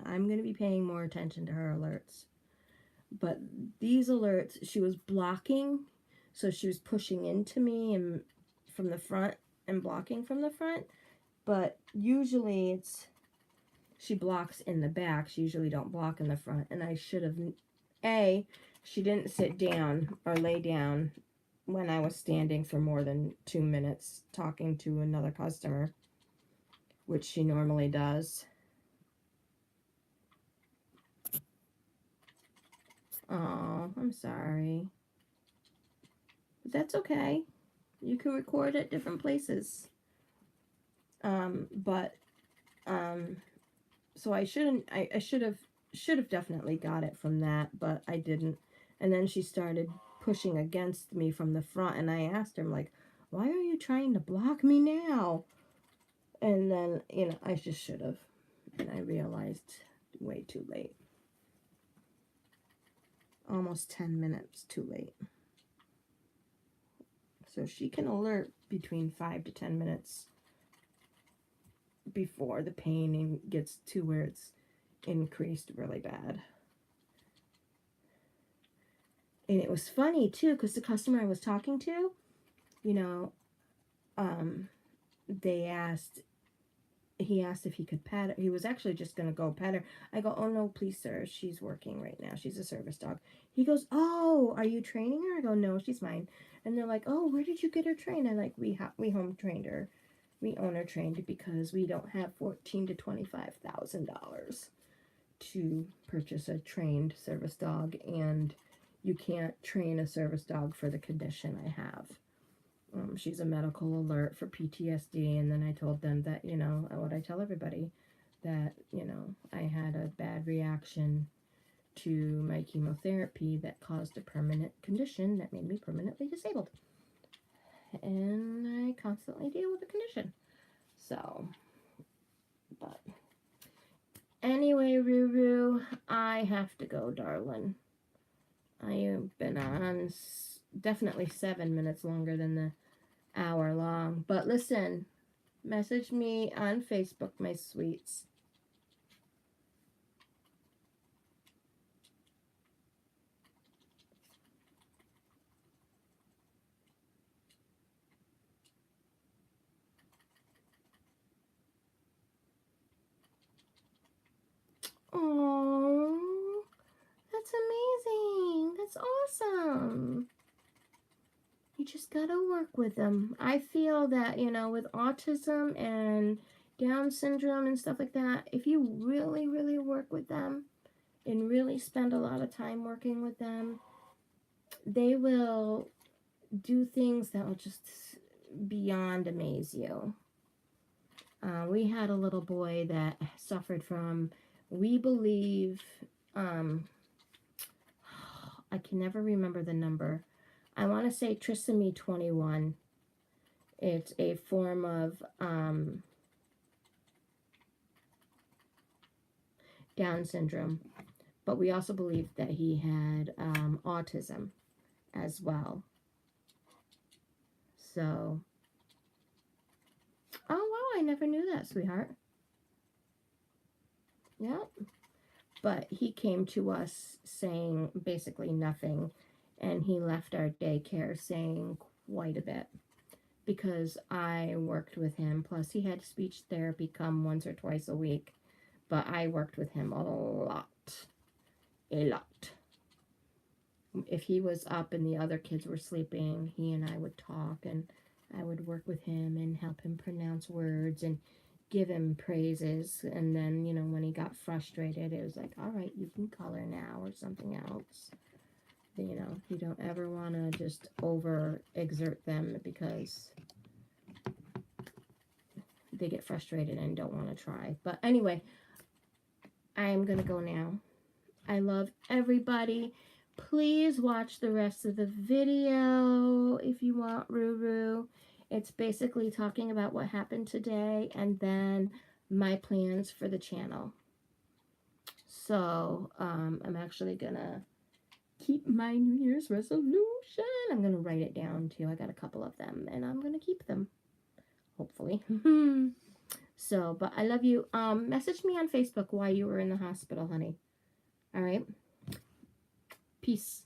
I'm going to be paying more attention to her alerts. But these alerts, she was blocking, so she was pushing into me and from the front and blocking from the front. But usually she blocks in the back. She usually don't block in the front. And I should have, she didn't sit down or lay down when I was standing for more than 2 minutes talking to another customer, which she normally does. Oh, I'm sorry. But that's okay. You can record at different places. So I should have definitely got it from that, but I didn't. And then she started pushing against me from the front, and I asked her, I'm like, why are you trying to block me now? And then, I just should have. And I realized way too late. Almost 10 minutes too late. So she can alert between 5 to 10 minutes before the pain gets to where it's increased really bad. And it was funny too, because the customer I was talking to, he asked if he could pet her. He was actually just going to go pet her. I go, oh no, please sir, she's working right now. She's a service dog. He goes, oh, are you training her? I go, no, she's mine. And they're like, oh, where did you get her trained? I like, we home trained her. We owner trained because we don't have $14,000 to $25,000 to purchase a trained service dog, and you can't train a service dog for the condition I have. She's a medical alert for PTSD, and then I told them that, what I tell everybody, that, I had a bad reaction to my chemotherapy that caused a permanent condition that made me permanently disabled. And I constantly deal with the condition. So, but anyway, Ruru, I have to go, darling. I have been on definitely 7 minutes longer than the hour long. But listen, message me on Facebook, my sweets. Oh, that's amazing. That's awesome. You just gotta work with them. I feel that, with autism and Down syndrome and stuff like that, if you really, really work with them and really spend a lot of time working with them, they will do things that will just beyond amaze you. We had a little boy that suffered from, we believe, I can never remember the number. I want to say trisomy 21. It's a form of Down syndrome. But we also believe that he had autism as well. So, oh wow, I never knew that, sweetheart. Yep. But he came to us saying basically nothing, and he left our daycare saying quite a bit because I worked with him. Plus, he had speech therapy come once or twice a week, but I worked with him a lot. If he was up and the other kids were sleeping, he and I would talk, and I would work with him and help him pronounce words and give him praises. And then, when he got frustrated, it was like, all right, you can color now or something else. You don't ever want to just over exert them because they get frustrated and don't want to try. But anyway, I'm going to go now. I love everybody. Please watch the rest of the video if you want, Ruru. It's basically talking about what happened today and then my plans for the channel. So, I'm actually going to keep my New Year's resolution. I'm going to write it down too. I got a couple of them and I'm going to keep them. Hopefully. So, but I love you. Message me on Facebook while you were in the hospital, honey. All right. Peace.